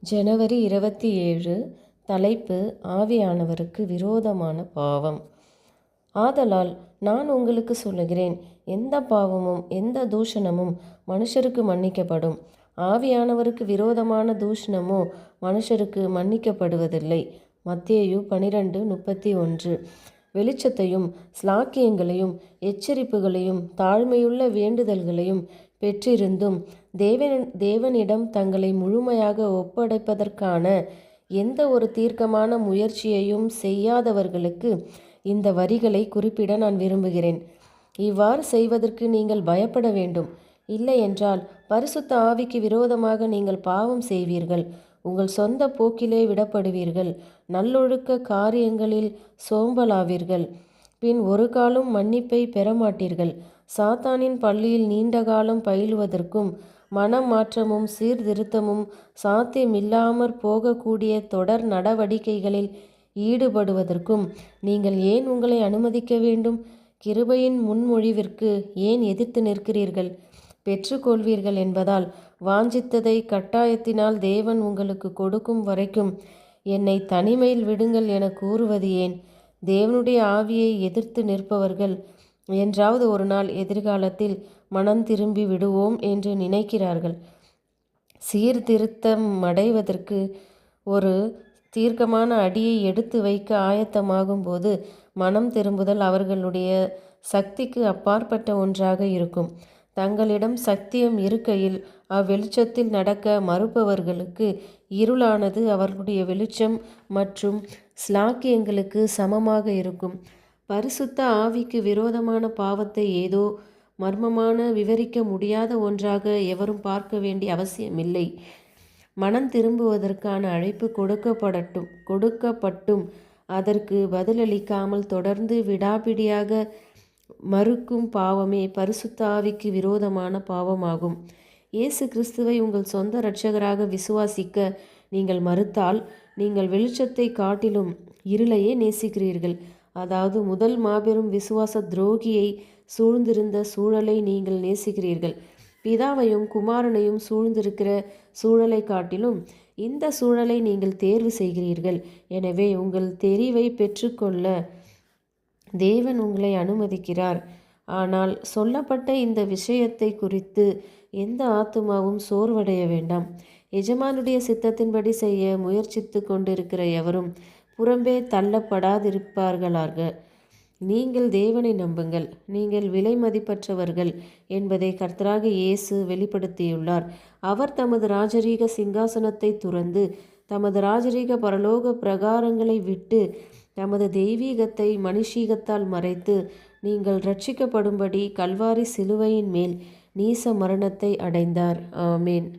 ஜனவரி 27. தலைப்பு ஆவியானவருக்கு விரோதமான பாவம். ஆதலால் நான் உங்களுக்கு சொல்லுகிறேன், எந்த பாவமும் எந்த தூஷணமும் மனுஷருக்கு மன்னிக்கப்படும், ஆவியானவருக்கு விரோதமான தூஷணமோ மனுஷருக்கு மன்னிக்கப்படுவதில்லை. மத்தேயு 12:31. வெளிச்சத்தையும் ஸ்லாக்கியங்களையும் எச்சரிப்புகளையும் தாழ்மையுள்ள வேண்டுதல்களையும் பெற்றிருந்தும் தேவனிடம் தங்களை முழுமையாக ஒப்படைப்பதற்கான எந்த ஒரு தீர்க்கமான முயற்சியையும் செய்யாதவர்களுக்கு இந்த வரிகளை குறிப்பிட நான் விரும்புகிறேன். இவ்வாறு செய்வதற்கு நீங்கள் பயப்பட வேண்டும். இல்லையென்றால் பரிசுத்த ஆவிக்கு விரோதமாக நீங்கள் பாவம் செய்வீர்கள், உங்கள் சொந்த போக்கிலே விடப்படுவீர்கள், நல்லொழுக்க காரியங்களில் சோம்பலாவீர்கள், பின் ஒரு காலும் மன்னிப்பை பெறமாட்டீர்கள். சாத்தானின் பள்ளியில் நீண்ட காலம் பயிலுவதற்கும் மனம் மாற்றமும் சீர்திருத்தமும் சாத்தியமில்லாமற் போகக்கூடிய தொடர் நடவடிக்கைகளில் ஈடுபடுவதற்கும் நீங்கள் ஏன் உங்களை அனுமதிக்க வேண்டும்? கிருபையின் முன்மொழிவிற்கு ஏன் எதிர்த்து நிற்கிறீர்கள்? பெற்றுக்கொள்வீர்கள் என்பதால் வாஞ்சித்ததை கட்டாயத்தினால் தேவன் உங்களுக்கு கொடுக்கும் வரைக்கும் என்னை தனிமையில் விடுங்கள் என கூறுவது ஏன்? தேவனுடைய ஆவியை எதிர்த்து நிற்பவர்கள் என்றாவது ஒரு நாள் எதிர்காலத்தில் மனம் திரும்பி விடுவோம் என்று நினைக்கிறார்கள். சீர்திருத்தம் அடைவதற்கு ஒரு தீர்க்கமான அடியை எடுத்து வைக்க ஆயத்தமாகும் போது மனம் திரும்புதல் அவர்களுடைய சக்திக்கு அப்பாற்பட்ட ஒன்றாக இருக்கும். தங்களிடம் சத்தியம் இருக்கையில் அவ்வெளிச்சத்தில் நடக்க மறுப்பவர்களுக்கு இருளானது அவர்களுடைய வெளிச்சம் மற்றும் ஸ்லாக்கியங்களுக்கு சமமாக இருக்கும். பரிசுத்த ஆவிக்கு விரோதமான பாவத்தை ஏதோ மர்மமான விவரிக்க முடியாத ஒன்றாக எவரும் பார்க்க வேண்டிய அவசியமில்லை. மனம் திரும்புவதற்கான அழைப்பு கொடுக்கப்பட்டும் அதற்கு பதிலளிக்காமல் தொடர்ந்து விடாப்பிடியாக மறுக்கும் பாவமே பரிசுத்த ஆவிக்கு விரோதமான பாவமாகும். இயேசு கிறிஸ்துவை உங்கள் சொந்த இரட்சகராக விசுவாசிக்க நீங்கள் மறுத்தால் நீங்கள் வெளிச்சத்தை காட்டிலும் இருளையே நேசிக்கிறீர்கள். அதாவது முதல் மாபெரும் விசுவாச துரோகியை சூழ்ந்திருந்த சூழலை நீங்கள் நேசிக்கிறீர்கள். பிதாவையும் குமாரனையும் சூழ்ந்திருக்கிற சூழலை காட்டிலும் இந்த சூழலை நீங்கள் தேர்வு செய்கிறீர்கள். எனவே உங்கள் தெரிவை பெற்றுக்கொள்ள தேவன் உங்களை அனுமதிக்கிறார். ஆனால் சொல்லப்பட்ட இந்த விஷயத்தை குறித்து எந்த ஆத்துமாவும் சோர்வடைய வேண்டாம். எஜமானுடைய சித்தத்தின்படி செய்ய முயற்சித்து கொண்டிருக்கிற எவரும் புறம்பே தள்ளப்படாதிருப்பார்களாக. நீங்கள் தேவனை நம்புங்கள். நீங்கள் விலை மதிப்பற்றவர்கள் என்பதை கர்த்தராக இயேசு வெளிப்படுத்தியுள்ளார். அவர் தமது ராஜரீக சிங்காசனத்தை துறந்து தமது ராஜரீக பரலோக பிரகாரங்களை விட்டு தமது தெய்வீகத்தை மனுஷீகத்தால் மறைத்து நீங்கள் இரட்சிக்கப்படும்படி கல்வாரி சிலுவையின் மேல் நீச மரணத்தை அடைந்தார். ஆமேன்.